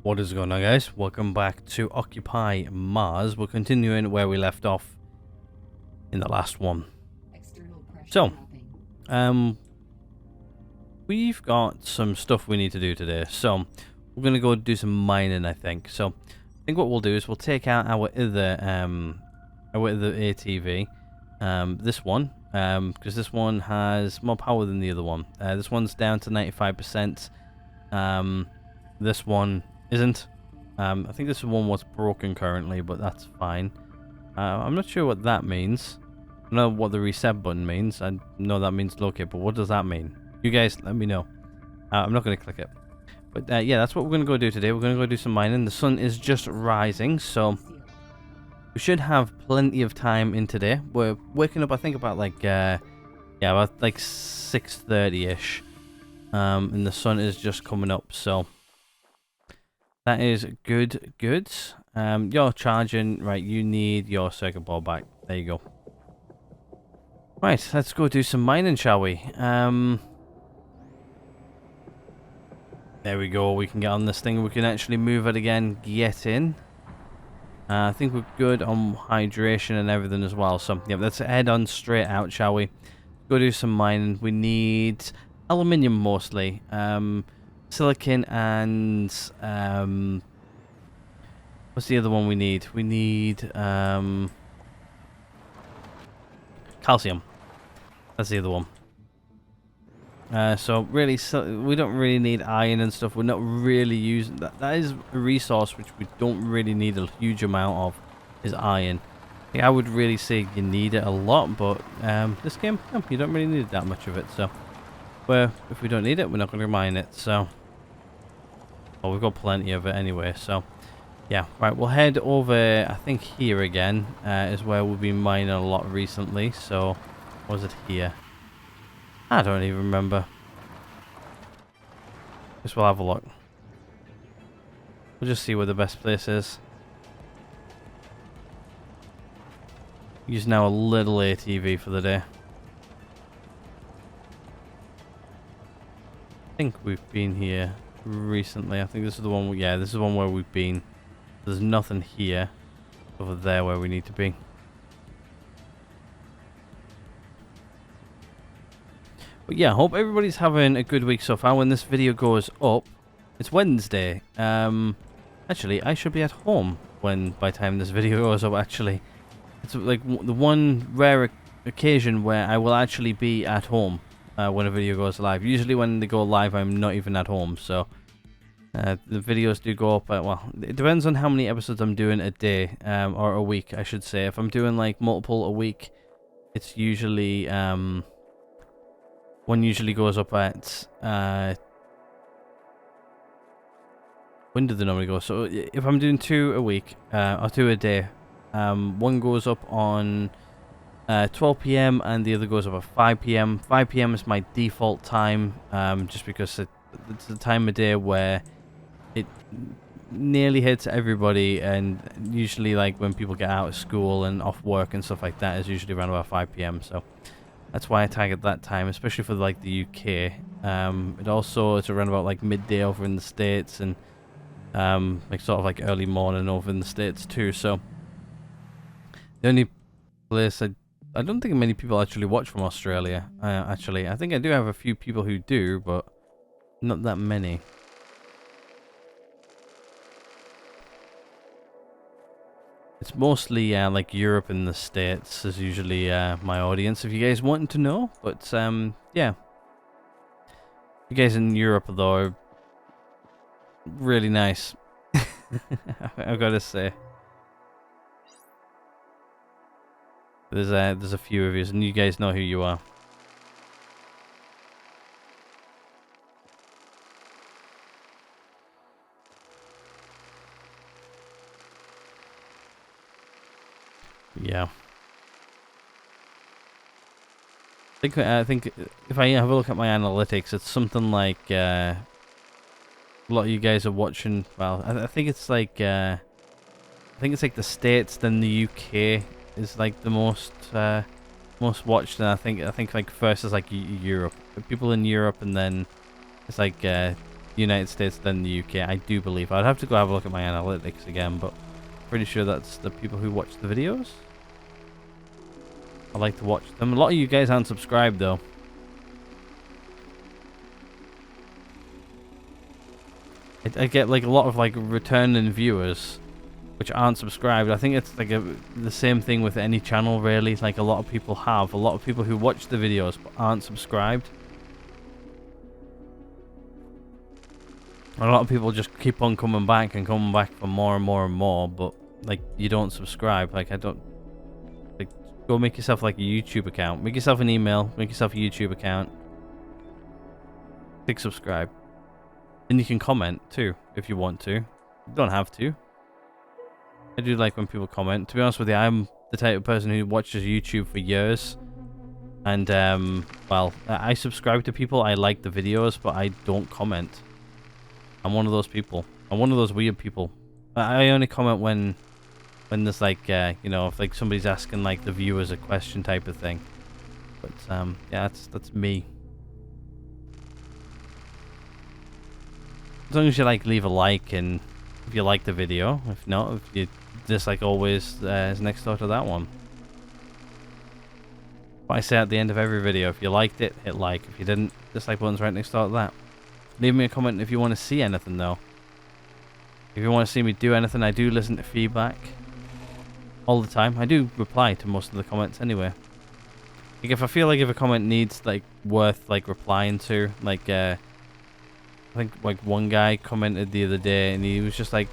What is going on, guys? Welcome back to Occupy Mars. We're continuing where we left off in the last one. So, we've got some stuff we need to do today. So, we're going to go do some mining, I think. So, I think what we'll do is we'll take out our other ATV. This one, because this one has more power than the other one. This one's down to 95%. This one isn't. I think this one was broken currently, but that's fine. I'm not sure what that means. I know what the reset button means. I know that means locate, but what does that mean? You guys, let me know. I'm not going to click it. But yeah, that's what we're going to go do today. We're going to go do some mining. The sun is just rising, so we should have plenty of time in today. We're waking up, I think, about like, about like 6:30-ish. And the sun is just coming up, so that is good. You're charging, right? You need your circuit board back. There you go. Right, let's go do some mining, shall we? There we go. We can get on this thing. We can actually move it again. Get in. I think we're good on hydration and everything as well. So, yeah, let's head on straight out, shall we? Go do some mining. We need aluminium mostly. Silicon and what's the other one we need? We need calcium. That's the other one. So really, we don't really need iron and stuff. We're not really using that. That is a resource which we don't really need a huge amount of. Is iron. Yeah, I would really say you need it a lot, but this game, you don't really need that much of it. So, if we don't need it, we're not going to mine it. So. Well, we've got plenty of it anyway, so yeah. Right, we'll head over, I think here again is where we've been mining a lot recently. So, was it here? I don't even remember. Guess we'll have a look. We'll just see where the best place is. Use now a little ATV for the day. I think we've been here recently. I think this is the one. This is the one where we've been. There's nothing here over there where we need to be. But yeah, hope everybody's having a good week so far. When this video goes up, it's Wednesday. Actually, I should be at home by the time this video goes up. Actually, it's like the one rare occasion where I will actually be at home when a video goes live. Usually when they go live, I'm not even at home. So the videos do go up. Well, it depends on how many episodes I'm doing a day or a week, I should say. If I'm doing like multiple a week, it's usually one usually goes up at when do they normally go? So if I'm doing 2 a week or 2 a day, one goes up on 12 p.m. and the other goes up at 5 p.m. 5 p.m. is my default time, just because it's the time of day where it nearly hits everybody, and usually like when people get out of school and off work and stuff like that is usually around about 5 p.m. So that's why I target that time, especially for like the UK. It also it's around about like midday over in the States, and like sort of like early morning over in the States too. So the only place I don't think many people actually watch from Australia. Actually, I think I do have a few people who do, but not that many. It's mostly like Europe and the States is usually my audience, if you guys wanted to know. But yeah, you guys in Europe though are really nice. I've got to say, there's a few of you, and you guys know who you are. Yeah. I think if I have a look at my analytics, it's something like a lot of you guys are watching. Well, I think it's like the States, then the UK is like the most watched, and I think like first is like Europe. People in Europe, and then it's like United States than the UK. I do believe. I'd have to go have a look at my analytics again, but pretty sure that's the people who watch the videos. I like to watch them. A lot of you guys aren't subscribed though. I get like a lot of like returning viewers which aren't subscribed. I think it's like the same thing with any channel really. Like a lot of people who watch the videos but aren't subscribed. A lot of people just keep on coming back for more and more and more, but like you don't subscribe. Like I don't like go make yourself like a YouTube account. Make yourself an email, make yourself a YouTube account. Click subscribe. And you can comment too if you want to. You don't have to. I do like when people comment. To be honest with you, I'm the type of person who watches YouTube for years. And well, I subscribe to people. I like the videos, but I don't comment. I'm one of those people. I'm one of those weird people. I only comment when there's like you know, if like somebody's asking like the viewers a question type of thing. But yeah, that's me. As long as you like leave a like, and if you like the video, if not, if you dislike, always is next door to that one. What I say at the end of every video: if you liked it, hit like. If you didn't, dislike button's right next door to that. Leave me a comment if you want to see anything though. If you want to see me do anything, I do listen to feedback all the time. I do reply to most of the comments anyway. Like if I feel like if a comment needs like worth like replying to, like I think like one guy commented the other day and he was just like,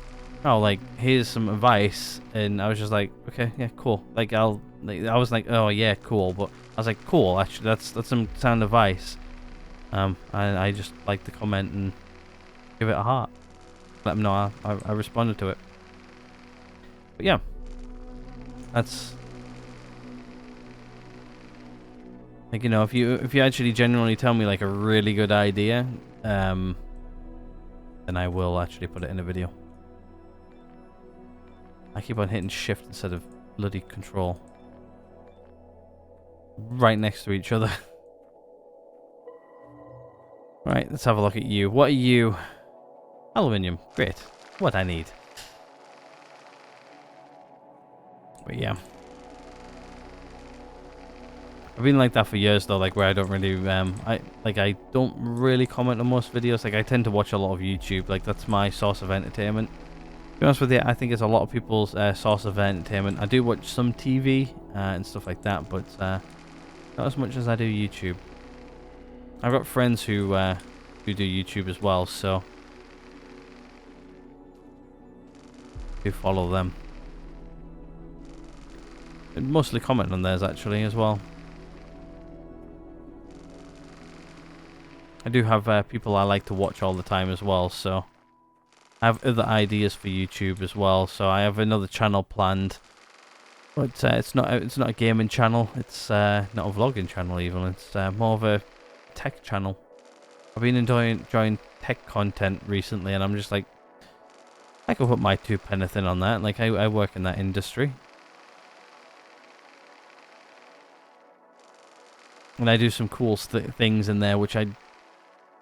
oh, like here's some advice, and I was just like, okay, yeah, cool. Like I was like, oh yeah, cool, but I was like, cool, actually that's some sound advice. I just like to comment and give it a heart. Let them know I responded to it. But yeah, that's like, you know, if you actually genuinely tell me like a really good idea, then I will actually put it in a video. I keep on hitting shift instead of bloody control. Right next to each other. Right, let's have a look at you. What are you? Aluminium. Great. What I need. But yeah. I've been like that for years though, like where I don't really I don't really comment on most videos. Like I tend to watch a lot of YouTube. Like that's my source of entertainment. To be honest with you, I think it's a lot of people's source of entertainment. I do watch some TV and stuff like that, but not as much as I do YouTube. I've got friends who do YouTube as well, so do follow them. And mostly comment on theirs actually as well. I do have people I like to watch all the time as well, so I have other ideas for YouTube as well. So I have another channel planned, but it's not a gaming channel. It's not a vlogging channel even. It's more of a tech channel. I've been enjoying tech content recently, and I'm just like, I could put my 2 pence in on that. Like I work in that industry, and I do some cool things in there, which I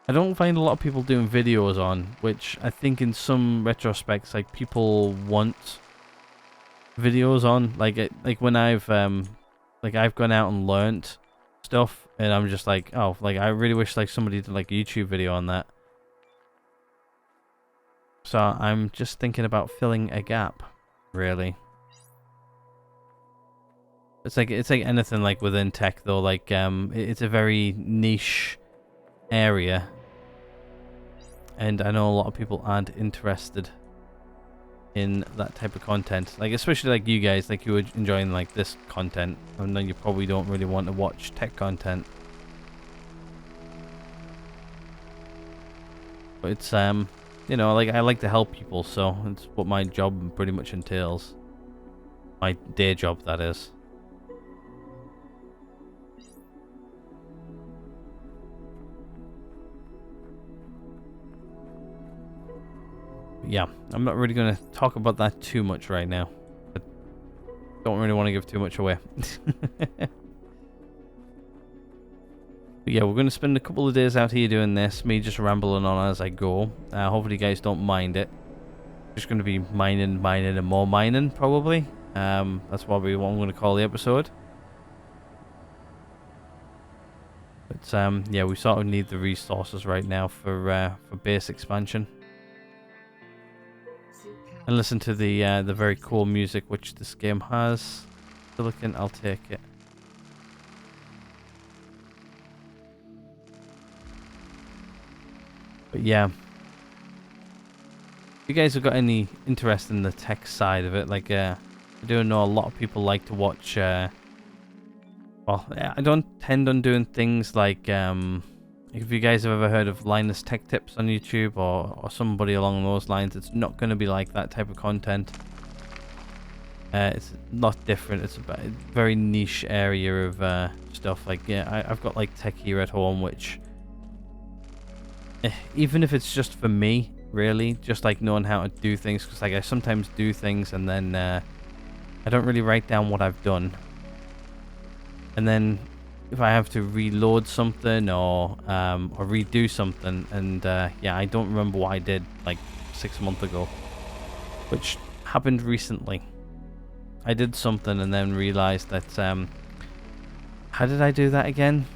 don't find a lot of people doing videos on, which I think in some retrospects, like people want videos on. Like when I've gone out and learnt stuff, and I'm just like, oh, like I really wish like somebody did like a YouTube video on that. So I'm just thinking about filling a gap, really. It's like anything like within tech though. Like it's a very niche area, and I know a lot of people aren't interested in that type of content, like especially like you guys, like you were enjoying like this content, and then you probably don't really want to watch tech content. But it's you know, like I like to help people, so it's what my job pretty much entails. My day job, that is. Yeah, I'm not really going to talk about that too much right now. I don't really want to give too much away. But yeah, we're going to spend a couple of days out here doing this, me just rambling on as I go. Hopefully you guys don't mind it. Just going to be mining, and more mining, probably. That's probably what I'm going to call the episode. But yeah, we sort of need the resources right now for base expansion. And listen to the very cool music which this game has. Silicon, I'll take it. But yeah, if you guys have got any interest in the tech side of it, like I do know a lot of people like to watch. Well, I don't tend on doing things like if you guys have ever heard of Linus Tech Tips on YouTube or somebody along those lines, it's not going to be like that type of content. It's not different. It's a very niche area of stuff. Like, yeah, I've got like tech here at home, which even if it's just for me, really, just like knowing how to do things, because like I sometimes do things and then I don't really write down what I've done, and then if I have to reload something or redo something, and yeah, I don't remember what I did like 6 months ago, which happened recently. I did something and then realized that how did I do that again?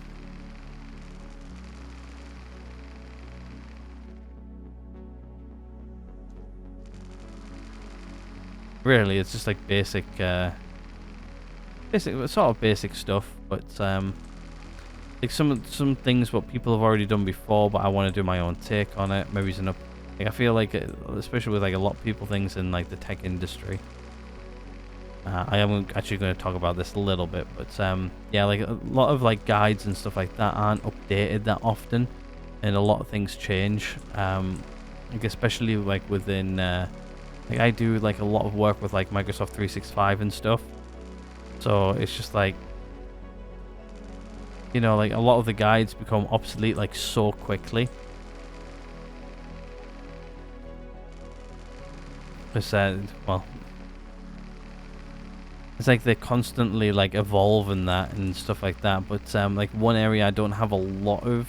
Really, it's just like basic sort of basic stuff, but like some things what people have already done before, but I want to do my own take on it. Maybe it's enough. Like I feel like, especially with like a lot of people things in like the tech industry. I am actually going to talk about this a little bit, but yeah, like a lot of like guides and stuff like that aren't updated that often, and a lot of things change. Like especially like within, like I do like a lot of work with like Microsoft 365 and stuff, so it's just like, you know, like a lot of the guides become obsolete like so quickly. Well, it's like they're constantly like evolving that and stuff like that. But like one area I don't have a lot of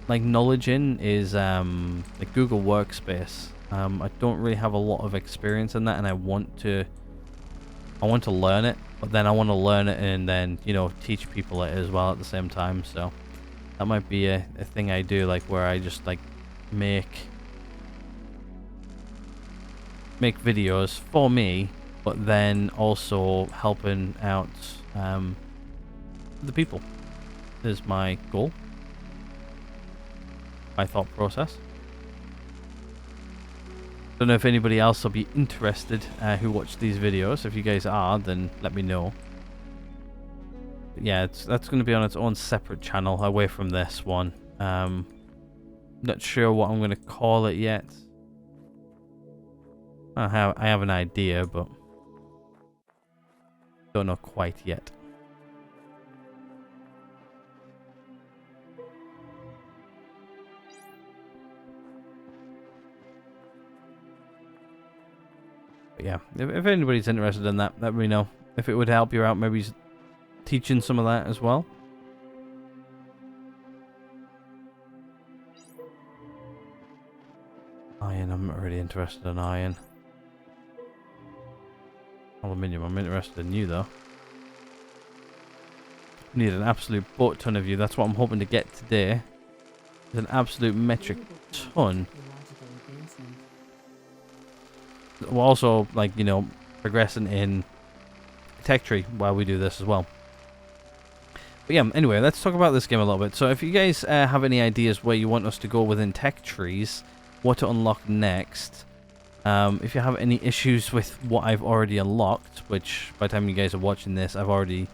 like knowledge in is like Google Workspace. I don't really have a lot of experience in that, and I want to learn it, but then I want to learn it and then, you know, teach people it as well at the same time. So that might be a thing I do, like where I just like make videos for me, but then also helping out the people is my goal, my thought process. Don't know if anybody else will be interested who watch these videos. If you guys are, then let me know. But yeah, that's going to be on its own separate channel away from this one. Not sure what I'm going to call it yet. I have an idea, but don't know quite yet. But yeah, if anybody's interested in that, let me know. If it would help you out, maybe teaching some of that as well. Iron, I'm not really interested in iron. Aluminium, I'm interested in you though. Need an absolute butt ton of you. That's what I'm hoping to get today. It's an absolute metric ton. We're also, like, you know, progressing in Tech Tree while we do this as well. But yeah, anyway, let's talk about this game a little bit. So if you guys have any ideas where you want us to go within Tech Trees, what to unlock next, if you have any issues with what I've already unlocked, which by the time you guys are watching this, I've already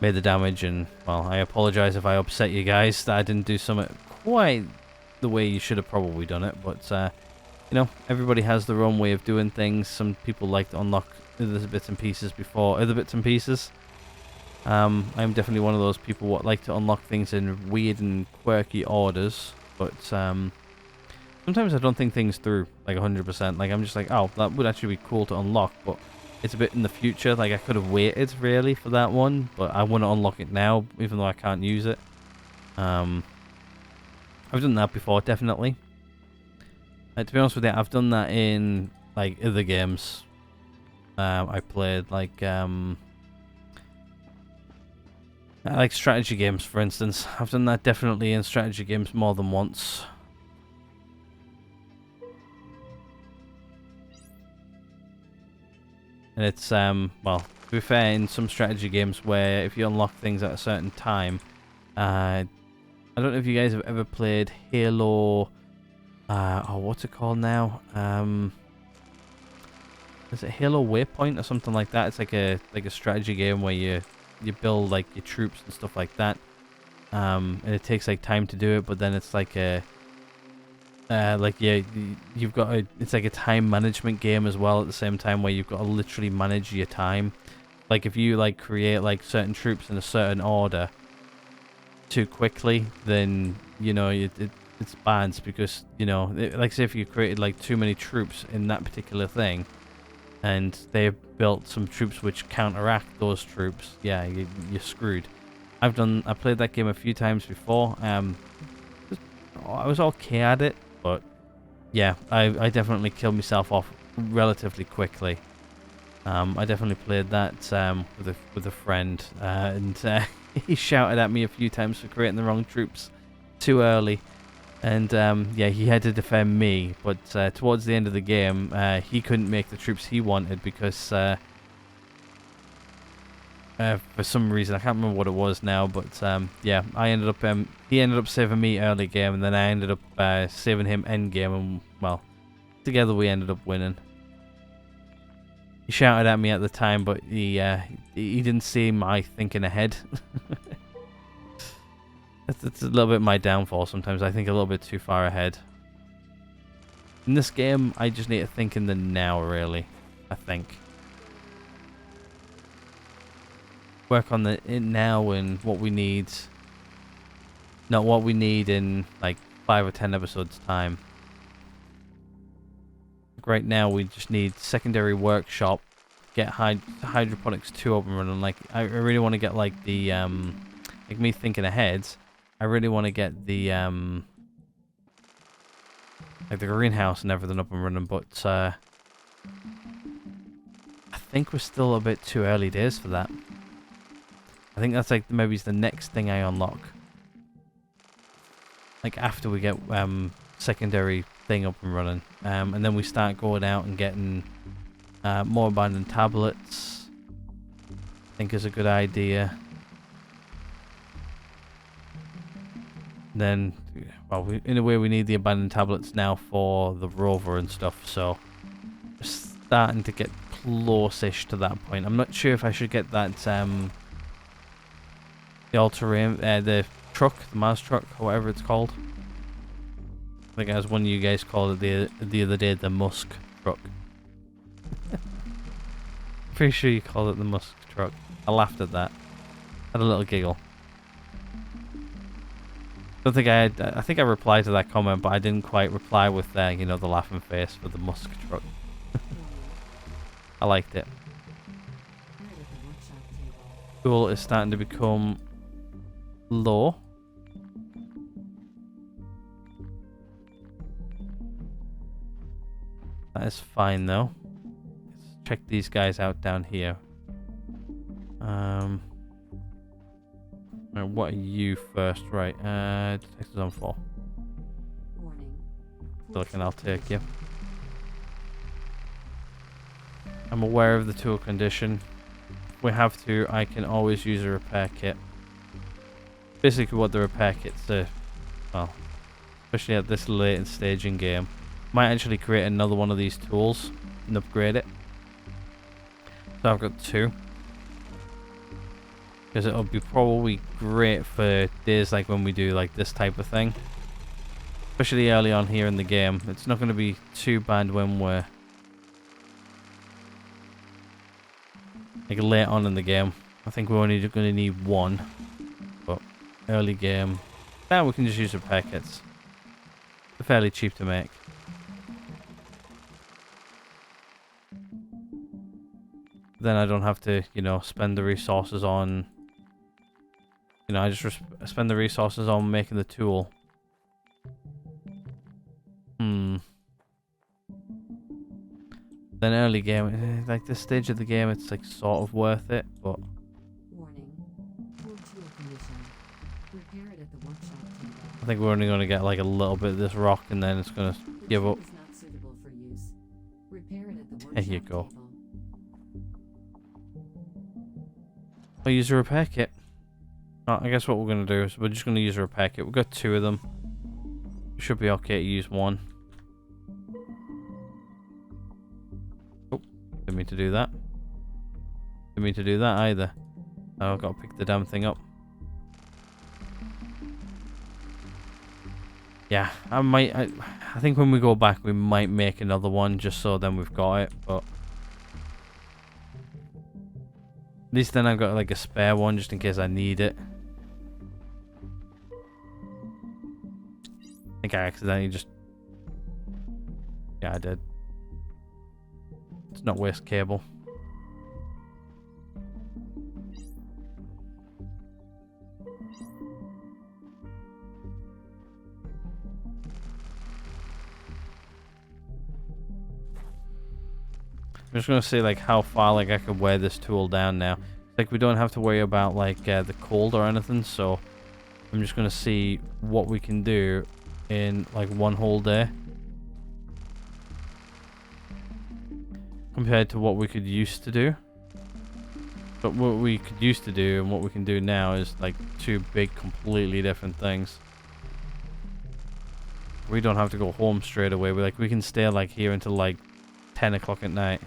made the damage, and, well, I apologize if I upset you guys that I didn't do something quite the way you should have probably done it, but you know, everybody has their own way of doing things. Some people like to unlock other bits and pieces before other bits and pieces. I'm definitely one of those people what like to unlock things in weird and quirky orders, but sometimes I don't think things through like 100%. Like I'm just like, oh, that would actually be cool to unlock, but it's a bit in the future. Like I could have waited really for that one, but I want to unlock it now, even though I can't use it. Um, I've done that before, definitely. To be honest with you, I've done that in like other games. I played like strategy games, for instance. I've done that definitely in strategy games more than once. And it's well, to be fair, in some strategy games where if you unlock things at a certain time, I don't know if you guys have ever played Halo. Oh, what's it called now? Is it Halo Waypoint or something like that? It's like a strategy game where you build like your troops and stuff like that. And it takes like time to do it, but then it's like a you've got it's like a time management game as well at the same time, where you've got to literally manage your time. Like if you like create like certain troops in a certain order too quickly, then you know it's bad, because you know like say if you created like too many troops in that particular thing, and they have built some troops which counteract those troops, yeah, you're screwed. I played that game a few times before. I was okay at it, but yeah, I definitely killed myself off relatively quickly. I definitely played that with a friend, and he shouted at me a few times for creating the wrong troops too early. And yeah, he had to defend me, but towards the end of the game, he couldn't make the troops he wanted because for some reason, I can't remember what it was now, but yeah, he ended up saving me early game, and then I ended up saving him end game, and well, together we ended up winning. He shouted at me at the time, but he didn't see my thinking ahead. It's a little bit my downfall sometimes. I think a little bit too far ahead. In this game, I just need to think in the now, really. I think. Work on the now and what we need. Not what we need in like 5 or 10 episodes time. Like right now, we just need secondary workshop. Get hydroponics 2 up and running. Like I really want to get like the like me thinking ahead. I really want to get the like the greenhouse and everything up and running, but I think we're still a bit too early days for that. I think that's like maybe the next thing I unlock. Like after we get secondary thing up and running, and then we start going out and getting more abandoned tablets. I think is a good idea. Then, well, in a way we need the abandoned tablets now for the rover and stuff, so we're starting to get close-ish to that point. I'm not sure if I should get that, the all-terrain, the truck, the Mars truck, or whatever it's called. I think as one of you guys called it the other day, the Musk truck. Pretty sure you called it the Musk truck. I laughed at that. Had a little giggle. I think I replied to that comment, but I didn't quite reply with you know, the laughing face for the Musk truck. I liked it. Fuel is starting to become low. That is fine though. Let's check these guys out down here. What are you first? Right, detectors on 4. Silicon, I'll take you. I'm aware of the tool condition. If we have to, I can always use a repair kit. Basically what the repair kits are, well, especially at this late in stage in game, might actually create another one of these tools and upgrade it. So I've got 2. Because it'll be probably great for days like when we do like this type of thing. Especially early on here in the game. It's not going to be too bad when we're like late on in the game. I think we're only going to need 1. But early game, now we can just use repair kits. They're fairly cheap to make. Then I don't have to, you know, spend the resources on You know, I just spend the resources on making the tool. Then early game, like this stage of the game, it's like sort of worth it, but... Warning. Poor tool condition. Repair it at the workshop table. I think we're only going to get like a little bit of this rock and then it's going to give up. Is not suitable for use. Repair it at the There you workshop go. table. I'll use a repair kit. Oh, I guess what we're going to do is we're just going to use a repair kit. We've got 2 of them. We should be okay to use 1. Oh, didn't mean to do that. Didn't mean to do that either. Oh, I've got to pick the damn thing up. Yeah, I think when we go back we might make another one just so then we've got it, but... At least then I've got like a spare one just in case I need it. I think I accidentally just... Yeah, I did. Let's not waste cable. I'm just gonna see like how far like I can wear this tool down now. Like we don't have to worry about like the cold or anything, so I'm just gonna see what we can do in like one whole day compared to what we could used to do. But what we could used to do and what we can do now is like 2 big completely different things. We don't have to go home straight away. We can stay like here until like 10 o'clock at night.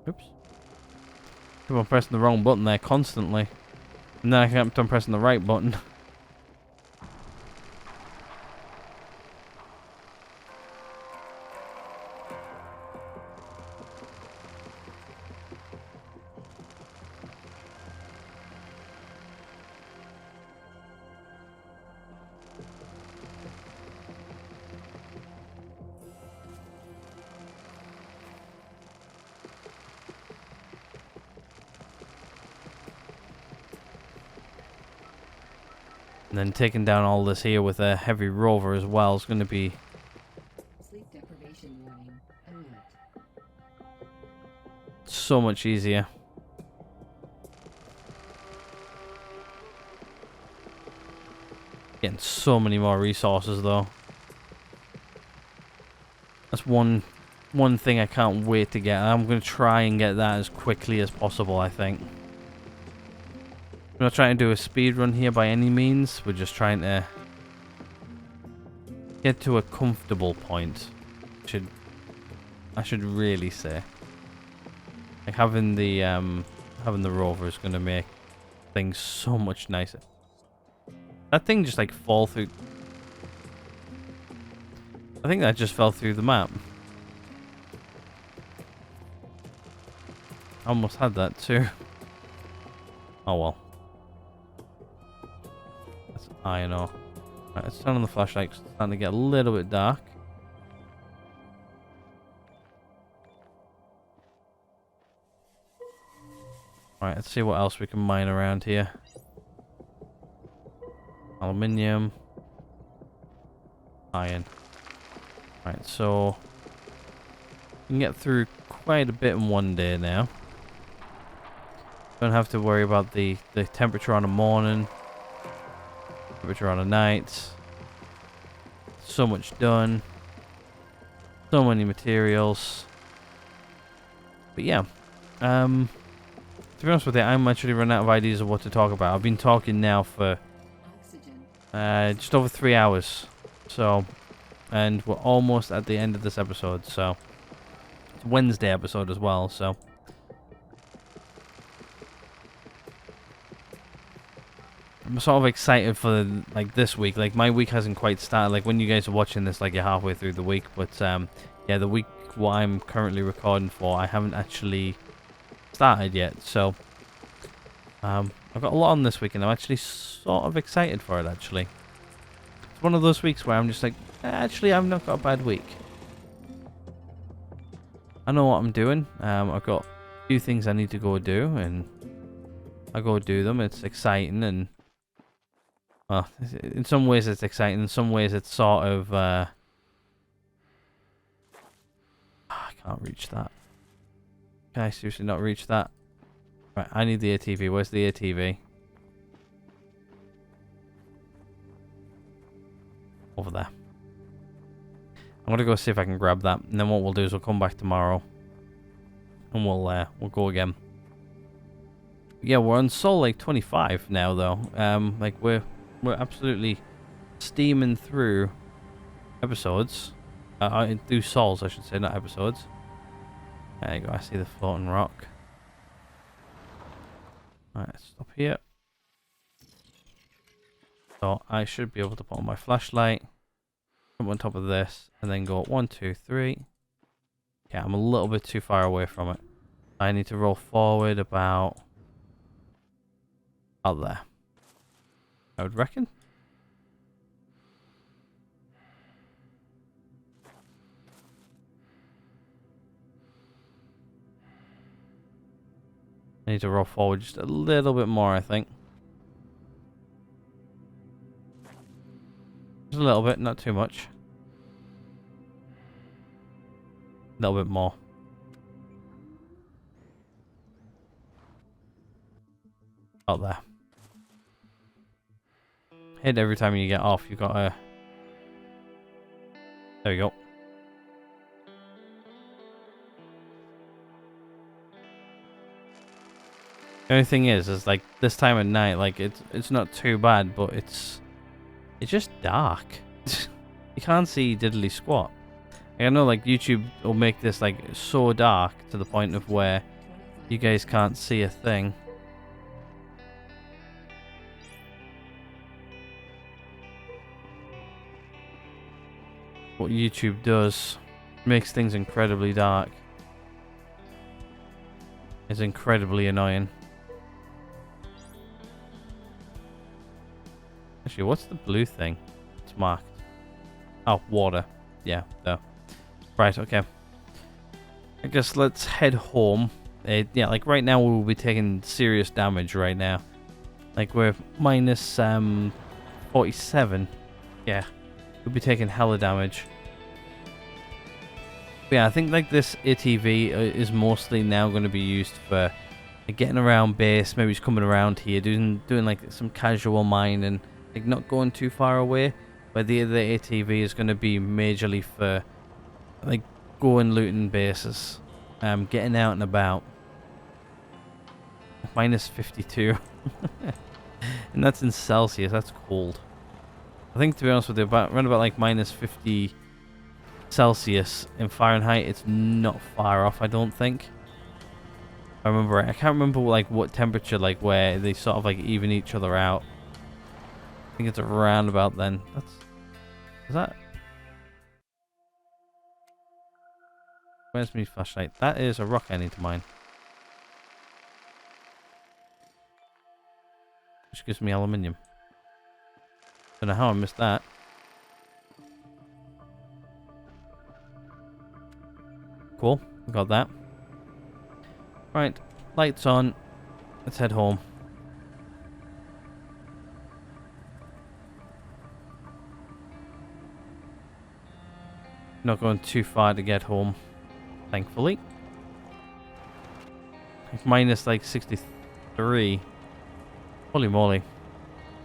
Oops. Keep on pressing the wrong button there constantly. And then I kept on pressing the right button. And then taking down all this here with a heavy rover as well is going to be Sleep deprivation warning. Alert. so much easier. Getting so many more resources though. That's one thing I can't wait to get. I'm going to try and get that as quickly as possible, I think. We're not trying to do a speed run here by any means. We're just trying to get to a comfortable point. I should really say. Like having the rover is going to make things so much nicer. That thing just like fall through. I think that just fell through the map. I almost had that too. Oh well. I know. Right, let's turn on the flashlight. It's starting to get a little bit dark. Right, let's see what else we can mine around here. Aluminium. Iron. Right, so we can get through quite a bit in one day now. Don't have to worry about the temperature on a morning. Temperature on a night. So much done. So many materials. But yeah. To be honest with you, I'm actually running out of ideas of what to talk about. I've been talking now for just over 3 hours. So, and we're almost at the end of this episode, so it's a Wednesday episode as well, so I'm sort of excited for like this week. Like my week hasn't quite started. Like when you guys are watching this, like you're halfway through the week. But yeah, the week what I'm currently recording for, I haven't actually started yet. So I've got a lot on this week, and I'm actually sort of excited for it. Actually, one of those weeks where I'm just like, actually, I've not got a bad week. I know what I'm doing. I've got a few things I need to go do, and I go do them. It's exciting, and well, in some ways it's exciting. In some ways it's sort of I can't reach that. Can I seriously not reach that? Right, I need the ATV. Where's the ATV? Over there. I'm gonna go see if I can grab that, and then what we'll do is we'll come back tomorrow, and we'll go again. Yeah, we're on Soul Lake 25 now, though. Like we're absolutely steaming through episodes. Through souls, I should say, not episodes. There you go. I see the floating rock. Alright, stop here. So I should be able to put on my flashlight, come on top of this, and then go 1, 2, 3. Yeah, I'm a little bit too far away from it. I need to roll forward about there. I would reckon. I need to roll forward just a little bit more, I think. Just a little bit, not too much. A little bit more. Out there. Hit every time you get off, you got a... There we go. The only thing is like this time of night, like it's not too bad, but it's just dark. You can't see diddly squat. Like, I know like YouTube will make this like so dark to the point of where you guys can't see a thing. What YouTube does makes things incredibly dark. It's incredibly annoying. Actually, what's the blue thing? It's marked. Oh, water. Yeah, there. Right, okay. I guess let's head home. Yeah, like right now we'll be taking serious damage right now. Like we're minus 47. Yeah, we'll be taking hella damage. But yeah, I think like this ATV is mostly now going to be used for like, getting around base. Maybe just coming around here, doing like some casual mining. Like not going too far away, but the other ATV is going to be majorly for like going looting bases, getting out and about. Minus 52, and that's in Celsius. That's cold. I think to be honest with you, around about like minus 50 Celsius in Fahrenheit, it's not far off. I don't think. I remember. I can't remember like what temperature, like where they sort of like even each other out. I think it's around about then. Is that? Where's my flashlight? That is a rock I need to mine. Which gives me aluminium. Don't know how I missed that. Cool. We got that. Right. Lights on. Let's head home. Not going too far to get home, thankfully. Like minus like 63. Holy moly.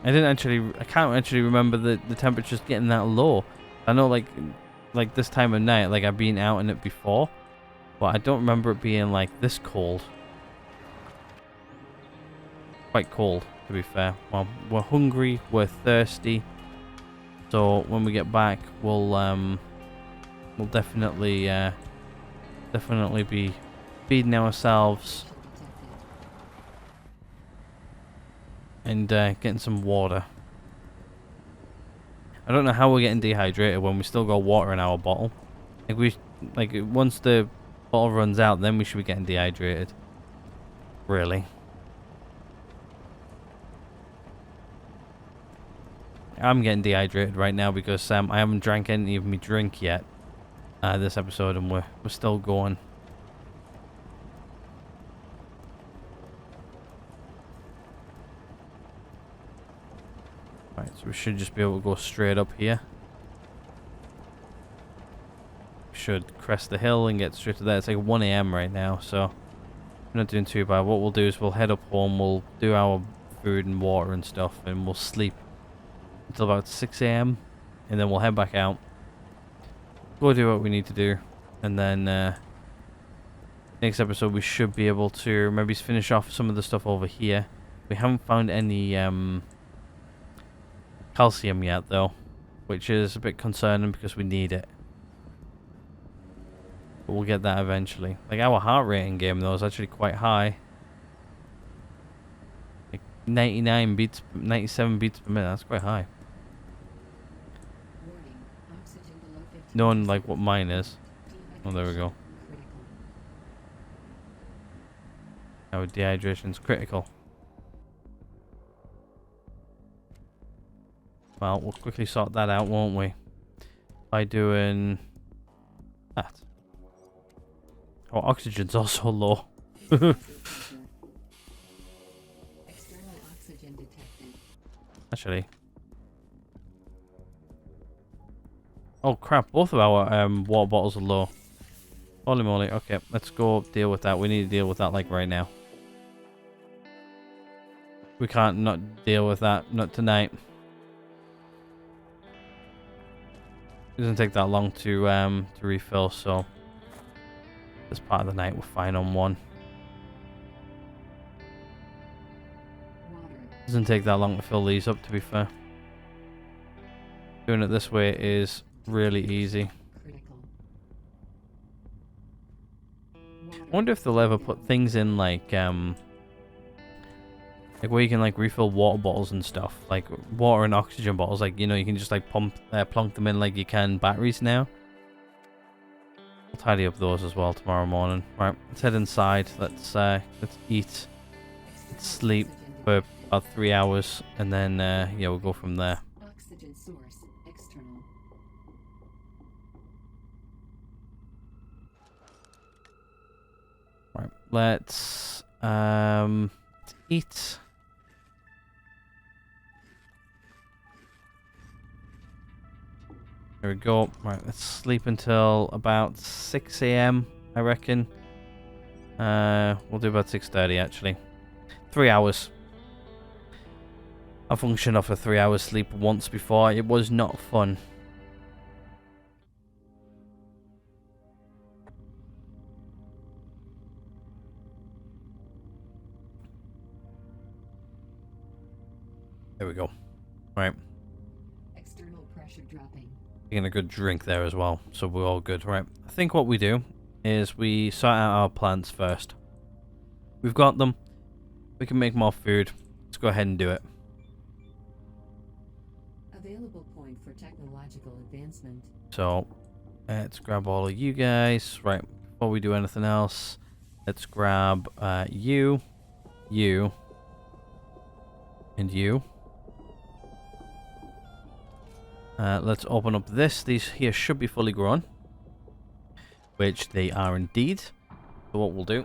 I can't actually remember the temperatures getting that low. I know like this time of night, like I've been out in it before, but I don't remember it being like this cold. Quite cold, to be fair. Well, we're hungry, we're thirsty. So when we get back, we'll definitely be feeding ourselves and getting some water. I don't know how we're getting dehydrated when we still got water in our bottle. Like once the bottle runs out, then we should be getting dehydrated. Really. I'm getting dehydrated right now because I haven't drank any of my drink yet this episode, and we're still going. Right, so we should just be able to go straight up here. We should crest the hill and get straight to there. It's like 1 AM right now, so we're not doing too bad. What we'll do is we'll head up home, we'll do our food and water and stuff, and we'll sleep until about 6 AM, and then we'll head back out, go do what we need to do, and then next episode we should be able to maybe finish off some of the stuff over here. We haven't found any calcium yet though, which is a bit concerning because we need it, but we'll get that eventually. Like, our heart rate in game though is actually quite high, like 97 beats per minute. That's quite high. Knowing like what mine is. Oh, there we go. Our dehydration's critical. Well, we'll quickly sort that out, won't we? By doing that. Oh, oxygen's also low. External oxygen detected. Actually. Oh crap, both of our water bottles are low. Holy moly. Okay, let's go deal with that. We need to deal with that like right now. We can't not deal with that. Not tonight. It doesn't take that long to refill, so this part of the night we're fine on one. Water. Doesn't take that long to fill these up, to be fair. Doing it this way is really easy. Critical. I wonder if they'll ever put things in like where you can like refill water bottles and stuff, like water and oxygen bottles, like, you know, you can just like plunk them in like you can batteries now. I'll tidy up those as well tomorrow morning. Right, let's head inside. Let's eat, let's sleep for about 3 hours, and then yeah, we'll go from there. Oxygen source external. Right, let's eat. There we go. Right, let's sleep until about 6 AM, I reckon. We'll do about 6:30 actually. 3 hours. I functioned off a 3 hours sleep once before. It was not fun. There we go. Right. External pressure dropping. Getting a good drink there as well, so we're all good. Right, I think what we do is we sort out our plants first. We've got them. We can make more food. Let's go ahead and do it. Available point for technological advancement. So let's grab all of you guys. Right, before we do anything else, let's grab you, and you. Let's open up this. These here should be fully grown, which they are indeed. So what we'll do,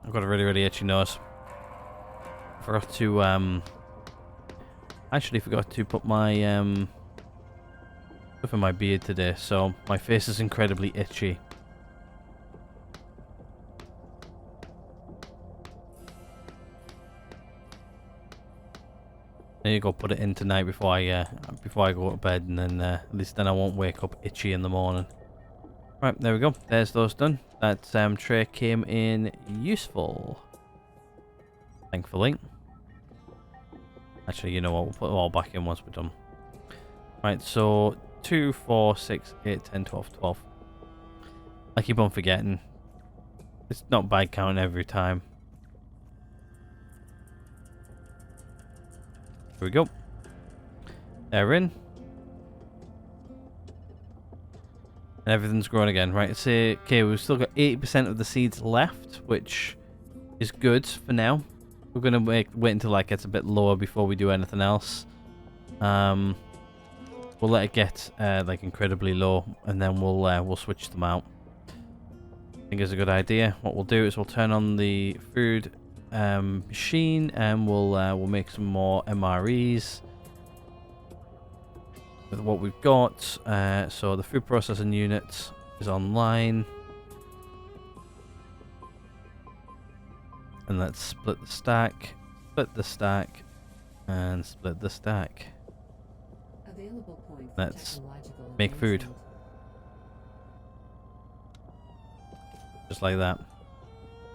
I've got a really, really itchy nose. Forgot to actually forgot to put my stuff in my beard today, so my face is incredibly itchy. There you go, put it in tonight before I go to bed, and then at least then I won't wake up itchy in the morning. Right, there we go. There's those done. That tray came in useful, thankfully. Actually, you know what? We'll put it all back in once we're done. Right, so 2, 4, 6, 8, 10, 12, 12. I keep on forgetting. It's not by count every time. Here we go. They're in. And everything's growing again. Right, so, okay, we've still got 80% of the seeds left, which is good for now. We're going to wait until that gets a bit lower before we do anything else. We'll let it get like incredibly low, and then we'll switch them out. I think it's a good idea. What we'll do is we'll turn on the food machine, and we'll make some more MREs with what we've got. So the food processing unit is online, and let's split the stack, and split the stack. Available point for Let's technological make food. advancement. Just like that.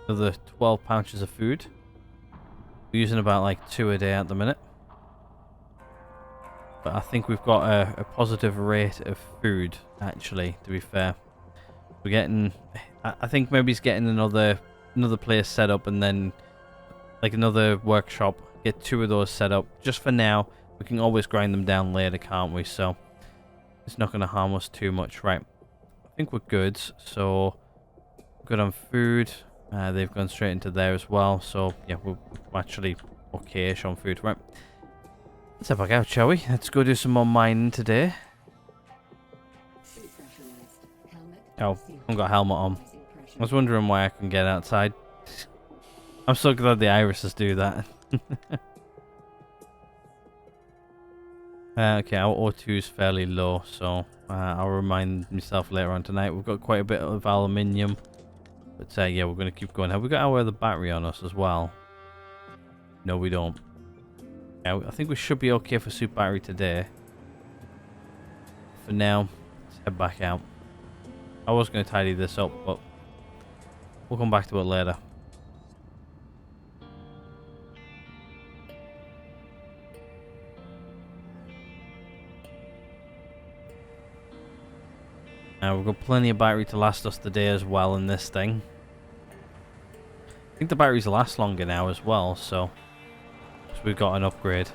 Another 12 pouches of food. We're using about like 2 a day at the minute. But I think we've got a positive rate of food, actually, to be fair. We're getting... I think maybe it's getting another place set up, and then like another workshop. Get 2 of those set up. Just for now. We can always grind them down later, can't we? So it's not going to harm us too much. Right. I think we're good. So good on food. They've gone straight into there as well. So yeah, we're actually okay-ish on food. Right. Let's head back out, shall we? Let's go do some more mining today. Shoe pressurized. Helmet. Oh, Seal. I haven't got a helmet on. Rising pressure. I was wondering why I couldn't get outside. I'm so glad the irises do that. Okay, our O2 is fairly low, so I'll remind myself later on tonight. We've got quite a bit of aluminium, but yeah, we're going to keep going. Have we got our other battery on us as well? No, we don't. Yeah, I think we should be okay for super battery today. For now, let's head back out. I was going to tidy this up, but we'll come back to it later. We've got plenty of battery to last us the day as well in this thing. I think the batteries last longer now as well, so we've got an upgrade.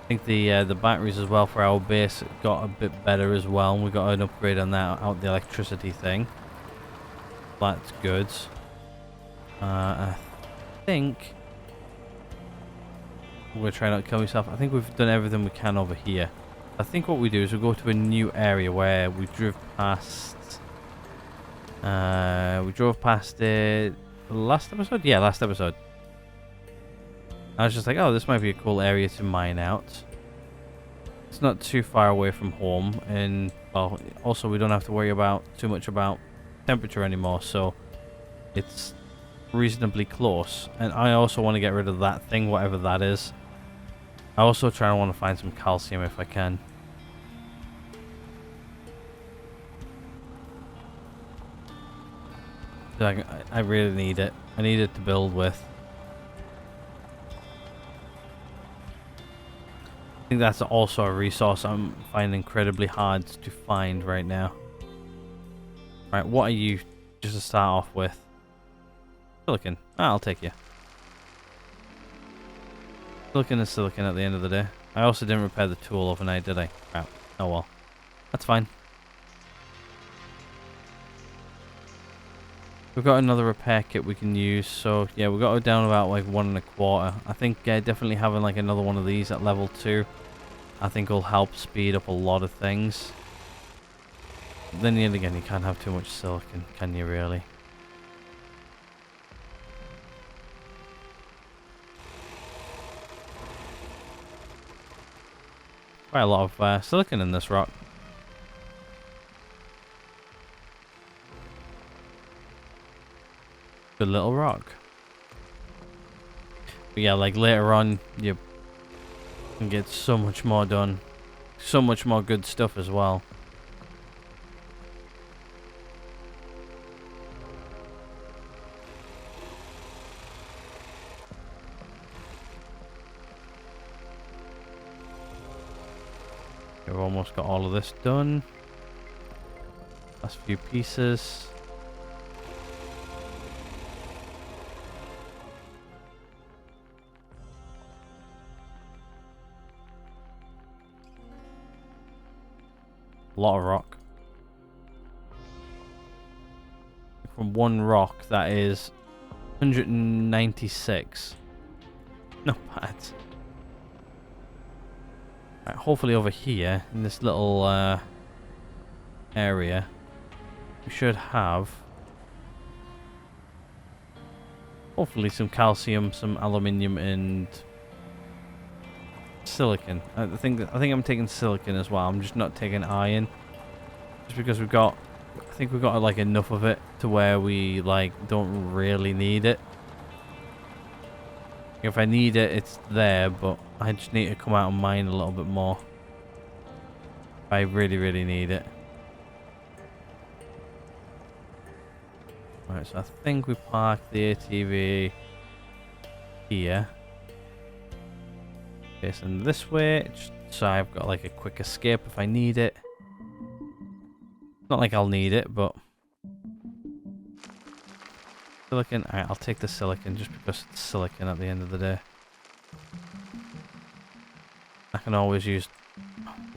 I think the batteries as well for our base got a bit better as well, and we got an upgrade on that out the electricity thing. That's good. I think I'm gonna try not to kill myself. I think we've done everything we can over here. I think what we do is we go to a new area where we drove past. We drove past it last episode. Yeah, last episode. I was just like, oh, this might be a cool area to mine out. It's not too far away from home, and well, also we don't have to worry about too much about temperature anymore, so it's reasonably close. And I also want to get rid of that thing, whatever that is. I also want to find some calcium if I can. I really need it. I need it to build with. I think that's also a resource I'm finding incredibly hard to find right now. Right, what are you just to start off with? Silicon. I'll take you. Silicon is silicon at the end of the day. I also didn't repair the tool overnight, did I? Crap. Oh well. That's fine. We've got another repair kit we can use, so yeah, we've got it down about like 1 1/4. I think definitely having like another one of these at level 2, I think will help speed up a lot of things. But then yet again, you can't have too much silicon, can you really? Quite a lot of silicon in this rock. Good little rock. But yeah, like later on, you can get so much more done. So much more good stuff as well. We've almost got all of this done. Last few pieces. A lot of rock. From one rock, that is 196. Not bad. Right, hopefully over here, in this little area, we should have hopefully some calcium, some aluminium, and silicon. I think I'm taking silicon as well. I'm just not taking iron, just because I think we've got like enough of it to where we like don't really need it. If I need it, it's there, but I just need to come out and mine a little bit more. I really, really need it. Right, so I think we parked the ATV here. Facing this way, just so I've got like a quick escape if I need it. Not like I'll need it, but silicon. Alright, I'll take the silicon just because it's silicon at the end of the day. I can always use.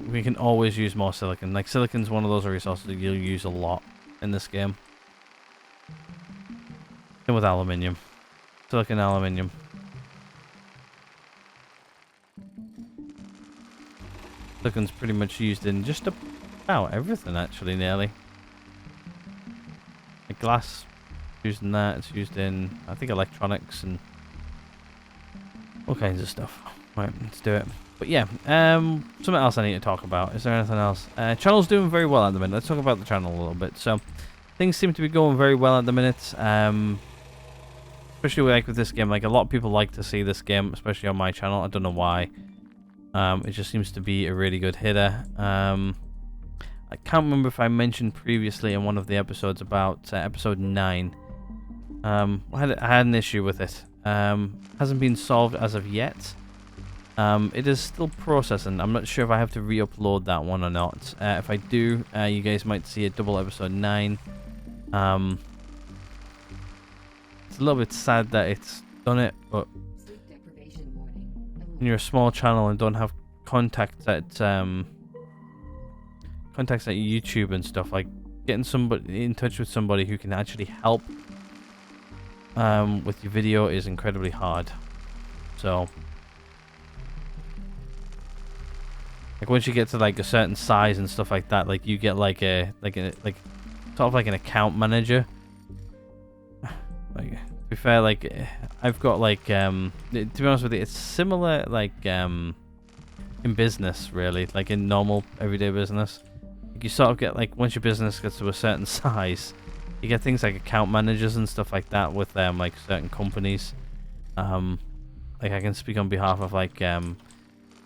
We can always use more silicon. Like silicon's one of those resources that you'll use a lot in this game. Same with aluminium. Silicon, aluminium. Silicon's pretty much used in just about everything, actually, nearly. Like glass, used in that. It's used in, I think, electronics and all kinds of stuff. Right, let's do it. But yeah, something else I need to talk about. Is there anything else? Channel's doing very well at the minute. Let's talk about the channel a little bit. So, things seem to be going very well at the minute. Especially like with this game. Like a lot of people like to see this game, especially on my channel. I don't know why. It just seems to be a really good hitter. I can't remember if I mentioned previously in one of the episodes about episode 9. I had an issue with it. Hasn't been solved as of yet. It is still processing. I'm not sure if I have to re-upload that one or not. If I do, you guys might see a double episode 9. It's a little bit sad that it's done it, but when you're a small channel and don't have contacts at YouTube and stuff, like getting somebody in touch with somebody who can actually help with your video is incredibly hard. So like once you get to like a certain size and stuff like that, like you get like sort of like an account manager. Like to be fair, like I've got like to be honest with you, it's similar like in business really, like in normal everyday business. Like you sort of get like once your business gets to a certain size, you get things like account managers and stuff like that with like certain companies. Like I can speak on behalf of like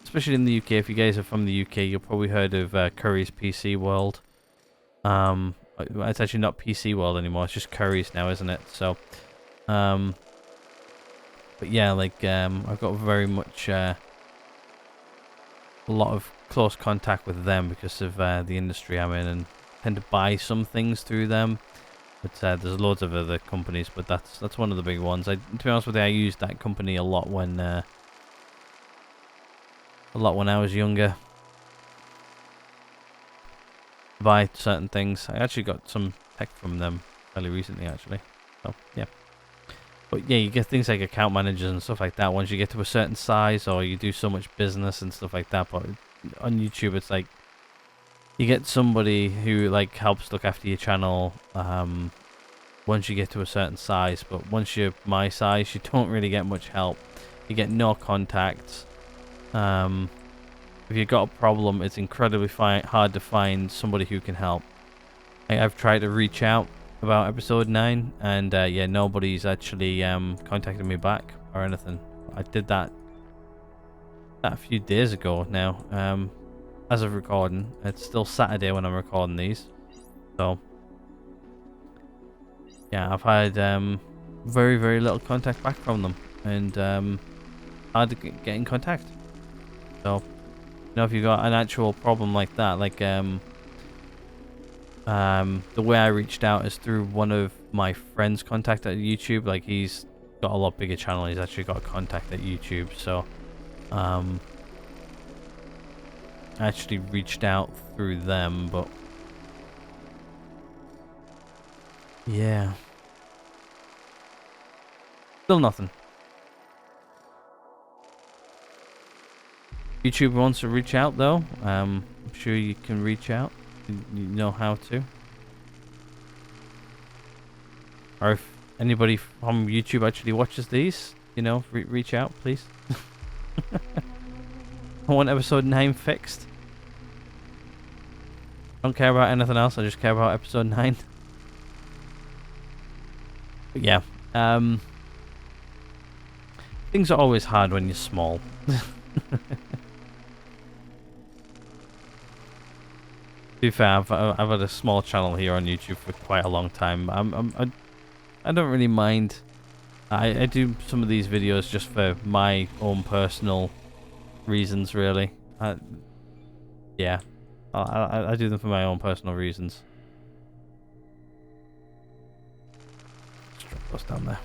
especially in the UK. If you guys are from the UK, you've probably heard of Curry's PC World. It's actually not PC World anymore. It's just Curry's now, isn't it? So, but yeah, like I've got very much a lot of close contact with them because of the industry I'm in, and tend to buy some things through them. But there's loads of other companies, but that's one of the big ones. To be honest with you, I used that company a lot when I was younger. Buy certain things. I actually got some tech from them fairly recently, actually. So yeah. But yeah, you get things like account managers and stuff like that once you get to a certain size, or you do so much business and stuff like that. But on YouTube, it's like you get somebody who like helps look after your channel once you get to a certain size. But once you're my size, you don't really get much help. You get no contacts. If you've got a problem, it's incredibly hard to find somebody who can help. I've tried to reach out about episode 9, and yeah, nobody's actually contacted me back or anything. I did that a few days ago now. As of recording, it's still Saturday when I'm recording these. So yeah, I've had very, very little contact back from them, and hard to get in contact. So, you know, if you got an actual problem like that, like the way I reached out is through one of my friends' contact at YouTube. Like he's got a lot bigger channel. He's actually got a contact at YouTube. So, I actually reached out through them, but yeah, still nothing. YouTube wants to reach out though, I'm sure you can reach out. You know how to. Or if anybody from YouTube actually watches these, you know, reach out, please. I want episode 9 fixed. Don't care about anything else, I just care about episode 9. But yeah, things are always hard when you're small. To be fair, I've had a small channel here on YouTube for quite a long time. I don't really mind. I do some of these videos just for my own personal reasons, really. Yeah, I do them for my own personal reasons. Let's drop those down there.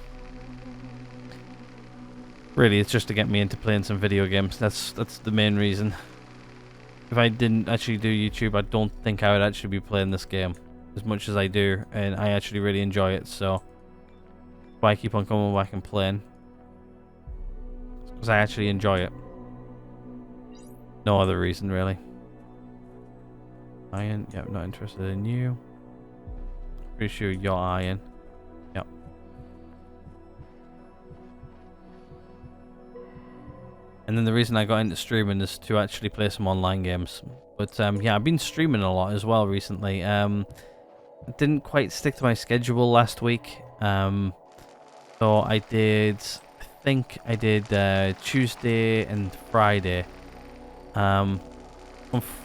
Really, it's just to get me into playing some video games. That's the main reason. If I didn't actually do YouTube, I don't think I would actually be playing this game as much as I do, and I actually really enjoy it, so why I keep on coming back and playing. Because I actually enjoy it. No other reason, really. Iron, yep, not interested in you. Pretty sure you're iron. Yep. And then the reason I got into streaming is to actually play some online games. But yeah, I've been streaming a lot as well recently. Didn't quite stick to my schedule last week. So I think I did Tuesday and Friday. On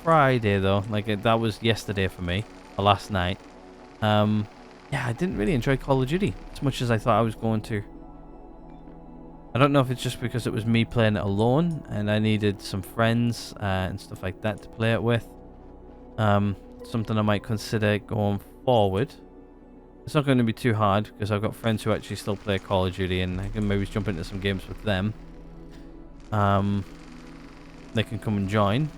Friday though, like that was yesterday for me, or last night. Yeah, I didn't really enjoy Call of Duty as much as I thought I was going to. I don't know if it's just because it was me playing it alone and I needed some friends and stuff like that to play it with. Something I might consider going forward. It's not going to be too hard because I've got friends who actually still play Call of Duty and I can maybe jump into some games with them. They can come and join.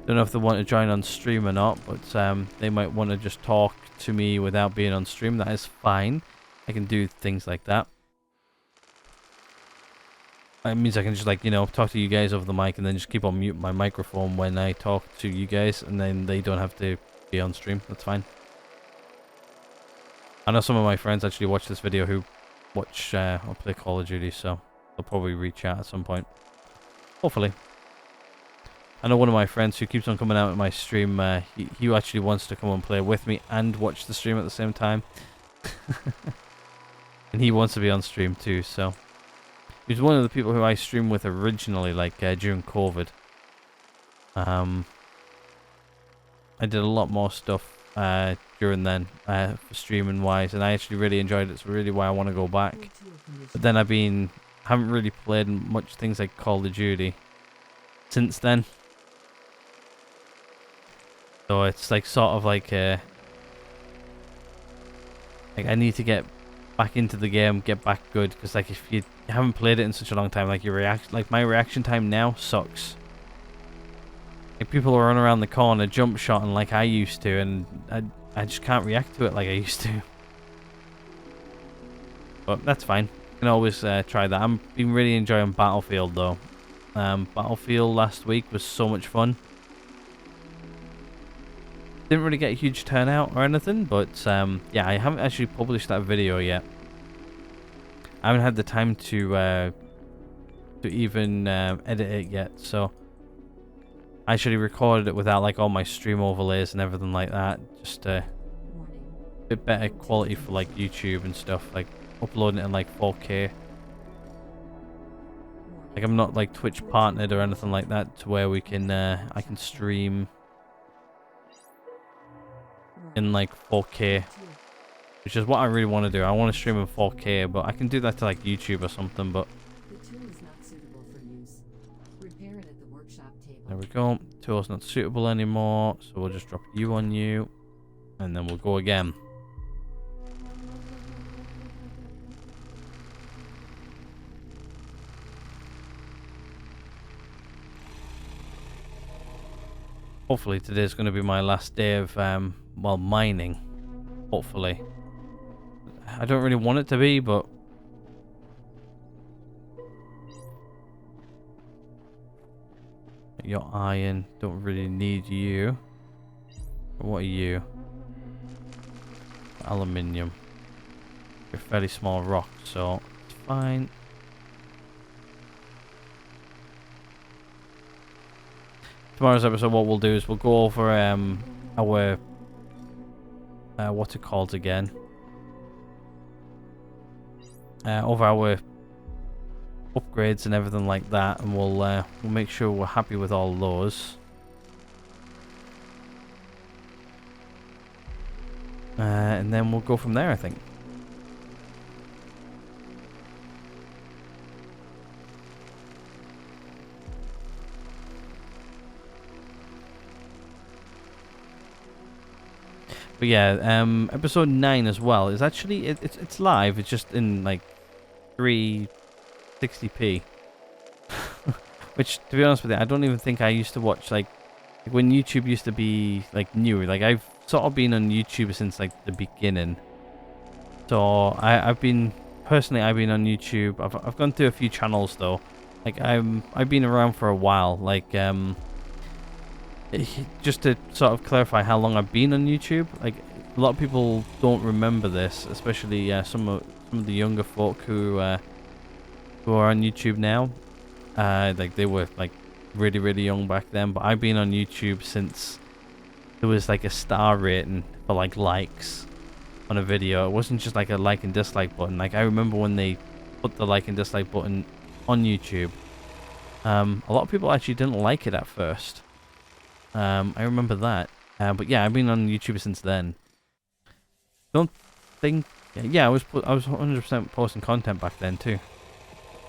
Don't know if they want to join on stream or not, but they might want to just talk to me without being on stream. That is fine. I can do things like that. It means I can just, like, you know, talk to you guys over the mic and then just keep on mute my microphone when I talk to you guys, and then they don't have to be on stream. That's fine. I know some of my friends actually watch this video who watch or play Call of Duty, so they'll probably reach out at some point. Hopefully. I know one of my friends who keeps on coming out at my stream, he actually wants to come and play with me and watch the stream at the same time. And he wants to be on stream too, so... He was one of the people who I streamed with originally, like, during COVID. I did a lot more stuff during then, for streaming wise, and I actually really enjoyed it. It's really why I want to go back. But then haven't really played much things like Call of Duty since then. So it's like sort of like I need to get back into the game, get back good, because like if you haven't played it in such a long time, like my reaction time now sucks. Like people run around the corner, jump shotting like I used to, and I just can't react to it like I used to. But that's fine. You can always try that. I've been really enjoying Battlefield though. Battlefield last week was so much fun. Didn't really get a huge turnout or anything, but yeah, I haven't actually published that video yet. I haven't had the time to even edit it yet, so I actually recorded it without like all my stream overlays and everything like that, just a bit better quality for like YouTube and stuff, like uploading it in like 4K. Like I'm not like Twitch partnered or anything like that to where we can I can stream in like 4K, which is what I really want to do. I want to stream in 4K, but I can do that to like YouTube or something. But there we go. Tool's not suitable anymore, so we'll just drop you on you, and then we'll go again. Hopefully today's going to be my last day of well, mining. Hopefully. I don't really want it to be, but your iron. Don't really need you. What are you? Aluminium. You're a fairly small rock, so it's fine. Tomorrow's episode, what we'll do is we'll go over our what's it called again? Over our upgrades and everything like that, and we'll make sure we're happy with all those. And then we'll go from there, I think. But yeah, episode 9 as well is actually it's live. It's just in like 360p, which, to be honest with you, I don't even think I used to watch like when YouTube used to be like new. Like I've sort of been on YouTube since like the beginning. So I've been on YouTube. I've gone through a few channels though. Like I've been around for a while. Like just to sort of clarify how long I've been on YouTube, like a lot of people don't remember this, especially some of the younger folk who are on YouTube now. Like they were like really young back then, but I've been on YouTube since there was like a star rating for like likes on a video. It wasn't just like a like and dislike button. Like I remember when they put the like and dislike button on YouTube, a lot of people actually didn't like it at first. I remember that. But yeah, I've been on YouTube since then. Don't think... Yeah, I was 100% posting content back then too.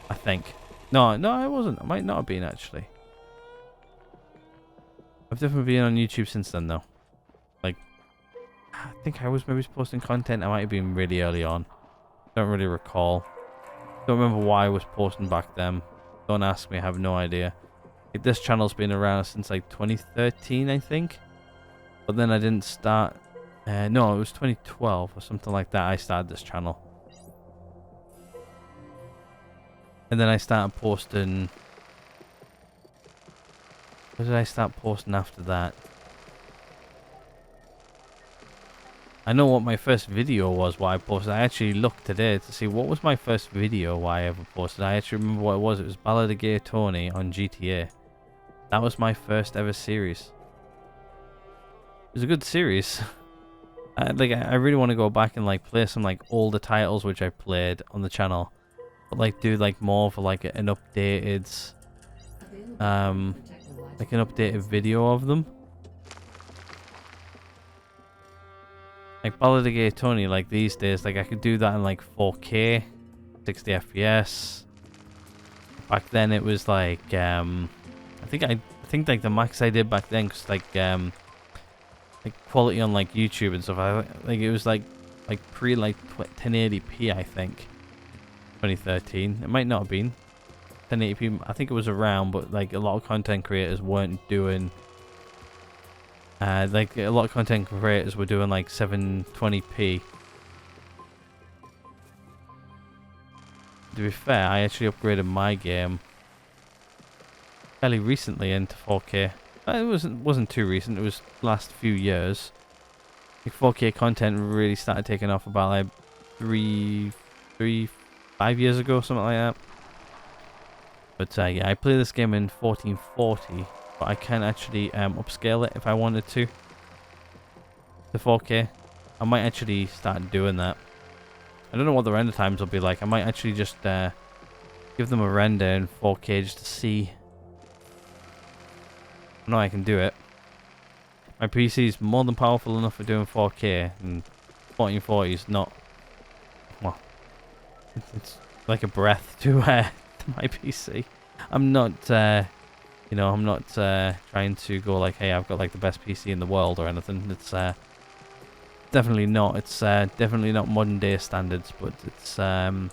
I think. No, I wasn't. I might not have been, actually. I've definitely been on YouTube since then, though. Like, I think I was maybe posting content. I might have been really early on. Don't really recall. Don't remember why I was posting back then. Don't ask me, I have no idea. Like, this channel's been around since like 2013, I think. But then I didn't start... no, it was 2012 or something like that I started this channel. And then I started posting... What did I start posting after that? I know what my first video was, what I posted. I actually looked today to see what was my first video I ever posted. I actually remember what it was. It was Ballad of Gay Tony on GTA. That was my first ever series. It was a good series. I really want to go back and like play some like older titles which I played on the channel, but like do like more for like an updated, like an updated video of them. Like Ballad of Gay Tony, like these days, like I could do that in like 4K, 60 FPS. Back then it was like I think like the max I did back then, cause like quality on like YouTube and stuff. Like it was like pre like 1080p, I think. 2013. It might not have been 1080p. I think it was around, but like a lot of content creators weren't doing. Like a lot of content creators were doing like 720p. To be fair, I actually upgraded my game fairly recently into 4K. It wasn't too recent. It was the last few years. Like 4K content really started taking off about like 5 years ago, something like that. But yeah, I play this game in 1440, but I can actually upscale it if I wanted to 4K. I might actually start doing that. I don't know what the render times will be like. I might actually just give them a render in 4K just to see. I know I can do it. My PC is more than powerful enough for doing 4K, and 1440 is not. Well, it's like a breath to my PC. I'm not, you know, I'm not trying to go like, hey, I've got like the best PC in the world or anything. It's definitely not. It's definitely not modern day standards, but it's up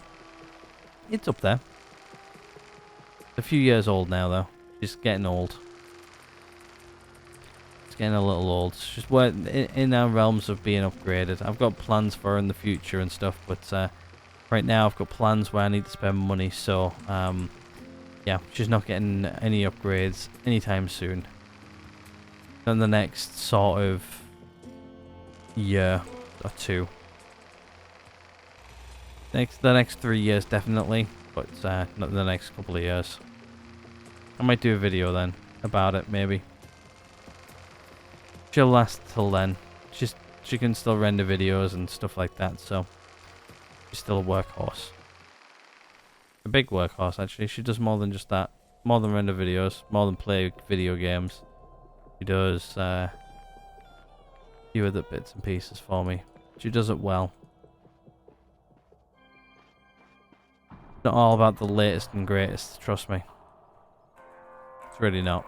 there. It's a few years old now, though. Just getting old. Getting a little old. It's just where in our realms of being upgraded. I've got plans for in the future and stuff, but right now I've got plans where I need to spend money. So yeah, she's not getting any upgrades anytime soon. In the next sort of year or two. The next 3 years definitely, but not the next couple of years. I might do a video then about it, maybe. She'll last till then. She can still render videos and stuff like that, so she's still a workhorse. A big workhorse, actually. She does more than just that. More than render videos, more than play video games. She does a few other bits and pieces for me. She does it well. Not all about the latest and greatest, trust me. It's really not.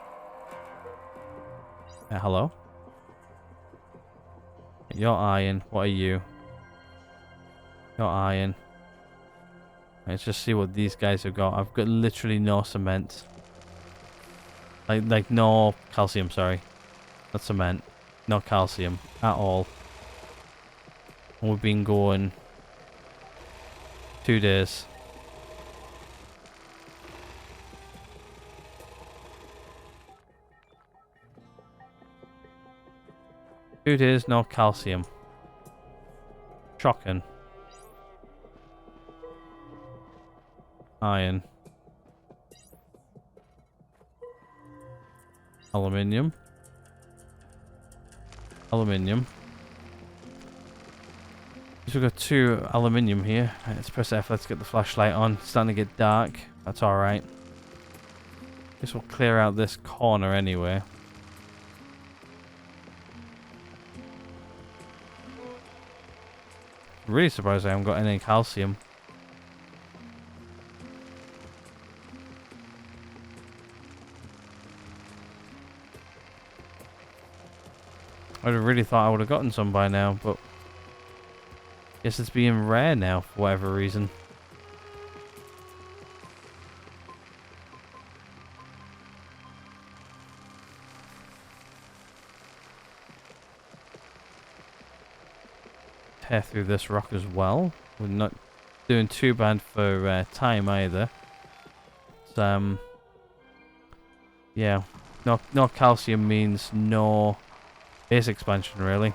Hello? You're iron. What are you? You're iron. Let's just see what these guys have got. I've got literally no cement. Like no calcium, sorry. Not cement. No calcium at all. And we've been going 2 days. No calcium. Shocking. Iron. Aluminium. Aluminium. So we've got 2 aluminium here. Right, let's press F. Let's get the flashlight on. It's starting to get dark. That's alright. Guess we'll clear out this corner anyway. Really surprised I haven't got any calcium. I'd have really thought I would have gotten some by now, but guess it's being rare now for whatever reason. Tear through this rock as well. We're not doing too bad for time either. It's, yeah, no calcium means no base expansion really.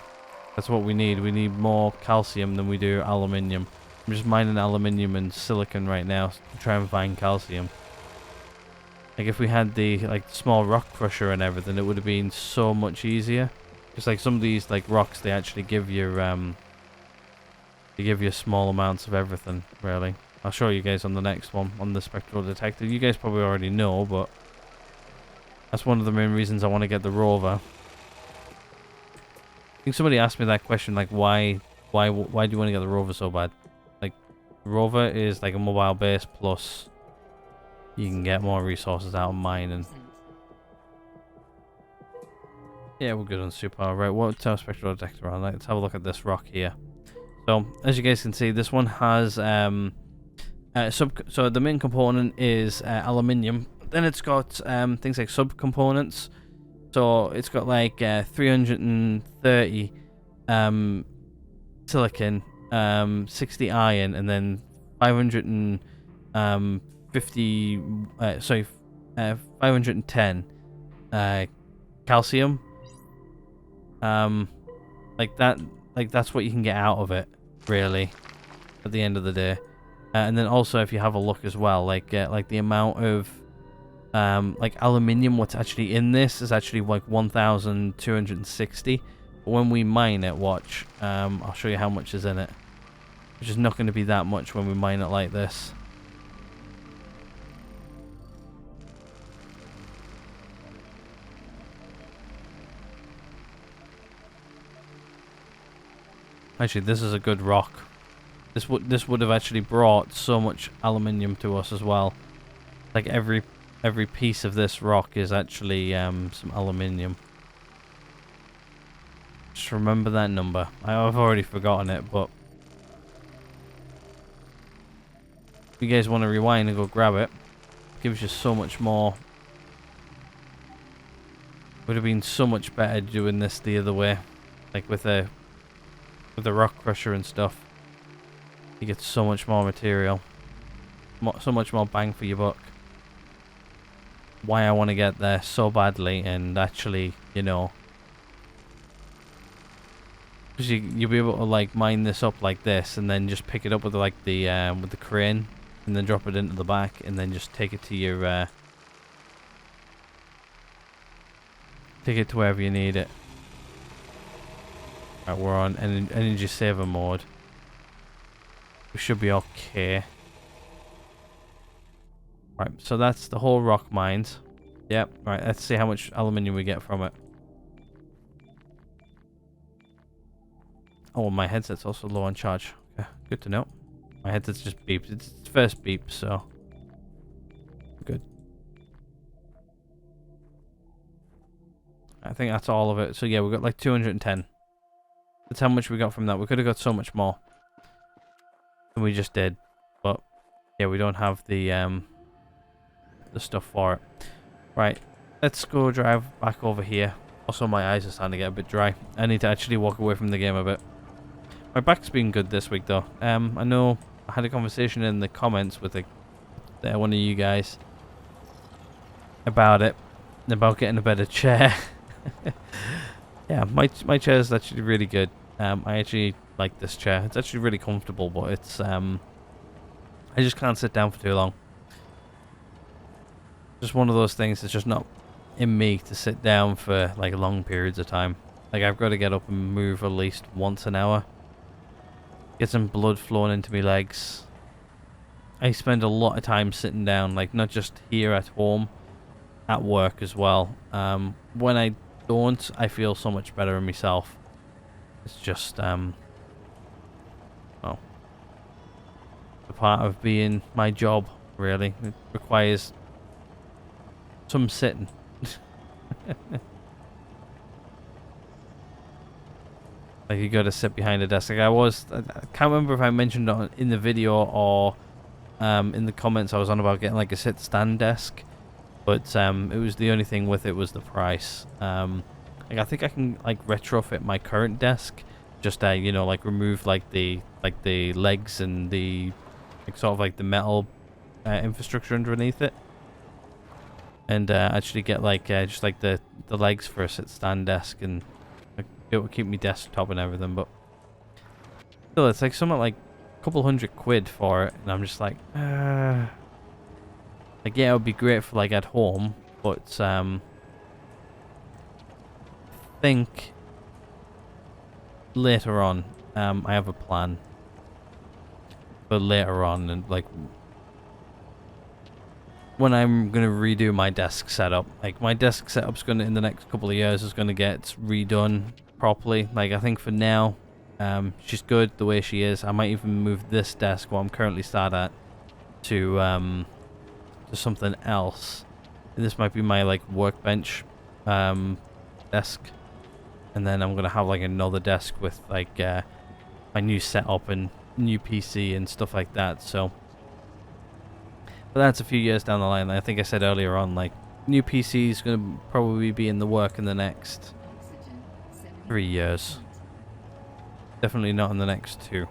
That's what we need. We need more calcium than we do aluminium. I'm just mining aluminium and silicon right now to try and find calcium. Like if we had the small rock crusher and everything, it would have been so much easier. Just like some of these rocks, they actually give you small amounts of everything, really. I'll show you guys on the next one, on the spectral detector. You guys probably already know, but that's one of the main reasons I want to get the rover. I think somebody asked me that question, like why do you want to get the rover so bad? Like, the rover is like a mobile base, plus you can get more resources out of mining. Yeah, we're good on super. Right, what's our spectral detector on? Let's have a look at this rock here. So, as you guys can see, this one has so the main component is aluminium. Then it's got things like subcomponents. So it's got like 330 silicon, 60 iron, and then 510 calcium. That's what you can get out of it, really, at the end of the day. And then also, if you have a look as well, like the amount of aluminium, what's actually in this is actually like 1,260. But when we mine it, watch, I'll show you how much is in it, which is not going to be that much when we mine it like this. Actually, this is a good rock. This would have actually brought so much aluminium to us as well. Like every piece of this rock is actually some aluminium. Just remember that number. I've already forgotten it, but if you guys want to rewind and go grab it, it gives you so much more. Would have been so much better doing this the other way, like with the rock crusher and stuff. You get so much more material, so much more bang for your buck. why I want to get there so badly, and actually, you know, because you'll be able to like mine this up like this, and then just pick it up with like the crane, and then drop it into the back, and then just take it to your take it to wherever you need it. Right, we're on energy saver mode. We should be okay. Right, so that's the whole rock mines. Yep. Right, let's see how much aluminium we get from it. Oh, my headset's also low on charge. Okay, good to know. My headset's just beeped. It's its first beep, so good. I think that's all of it. So yeah, we got like 210. That's how much we got from that. We could have got so much more than we just did, but yeah, we don't have the stuff for it. Right, let's go drive back over here. Also, my eyes are starting to get a bit dry. I need to actually walk away from the game a bit. My back's been good this week though. I know I had a conversation in the comments with one of you guys about it, about getting a better chair. Yeah, my chair is actually really good. I actually like this chair. It's actually really comfortable, but it's I just can't sit down for too long. Just one of those things that's just not in me to sit down for like long periods of time. Like I've got to get up and move at least once an hour. Get some blood flowing into my legs. I spend a lot of time sitting down, like not just here at home, at work as well. When I don't, I feel so much better in myself. It's just well, a part of being my job, really. It requires some sitting. Like you got to sit behind a desk. Like I can't remember if I mentioned it in the video or in the comments. I was on about getting like a sit stand desk, but it was the only thing with it was the price. Like I think I can like retrofit my current desk, just you know, like remove like the legs and the like sort of like the metal infrastructure underneath it, and actually get like just like the legs for a sit stand desk, and like, it would keep me desktop and everything. But still, it's like something like a couple £100 for it, and I'm just like yeah, it would be great for like at home, but I think later on I have a plan for later on, and like when I'm gonna redo my desk setup. Like my desk setup's gonna in the next couple of years is gonna get redone properly. Like I think for now she's good the way she is. I might even move this desk, what I'm currently sat at, to something else. This might be my like workbench desk, and then I'm gonna have like another desk with like my new setup and new PC and stuff like that. So but that's a few years down the line. I think I said earlier on, like new PC is gonna probably be in the work in the next 3 years. Definitely not in the next 2.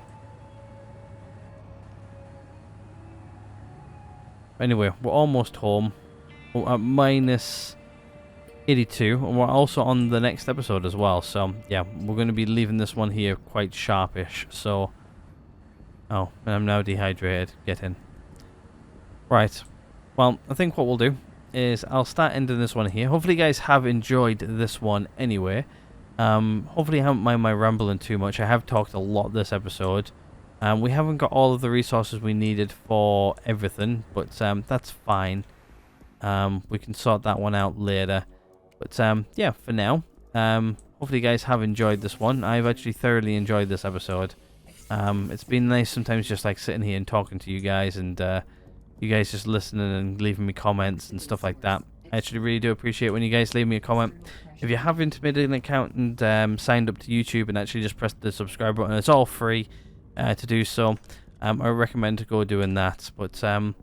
Anyway, we're almost home. We're at minus 82, and we're also on the next episode as well. So yeah, we're going to be leaving this one here quite sharpish. So oh, and I'm now dehydrated. Get in. Right. Well, I think what we'll do is I'll start ending this one here. Hopefully you guys have enjoyed this one anyway. Hopefully I haven't mind my rambling too much. I have talked a lot this episode. We haven't got all of the resources we needed for everything, but that's fine. We can sort that one out later. But yeah, for now, hopefully you guys have enjoyed this one. I've actually thoroughly enjoyed this episode. It's been nice sometimes just like sitting here and talking to you guys, and you guys just listening and leaving me comments and stuff like that. I actually really do appreciate when you guys leave me a comment. If you haven't made an account and signed up to YouTube and actually just press the subscribe button, it's all free to do so. I recommend to go doing that. But other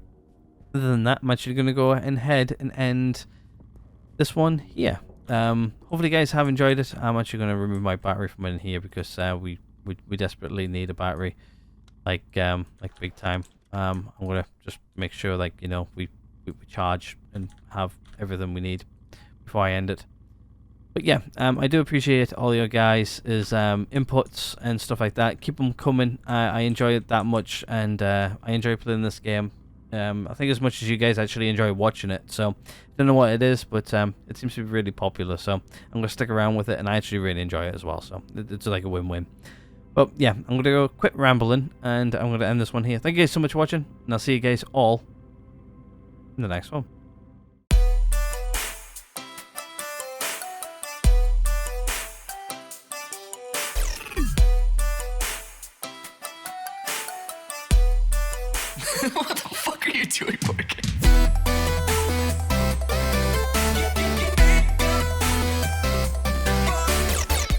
than that, I'm actually going to go ahead and end this one here. Hopefully you guys have enjoyed it. I'm actually going to remove my battery from in here because we desperately need a battery, like big time. I'm going to just make sure, like, you know, we we charge and have everything we need before I end it. But yeah, I do appreciate all your guys' inputs and stuff like that. Keep them coming. I enjoy it that much, and I enjoy playing this game. I think as much as you guys actually enjoy watching it. So don't know what it is, but it seems to be really popular. So I'm gonna stick around with it, and I actually really enjoy it as well. So it's like a win-win. But yeah, I'm gonna go quit rambling, and I'm gonna end this one here. Thank you guys so much for watching, and I'll see you guys all in the next one. What the fuck are you doing, Morgan?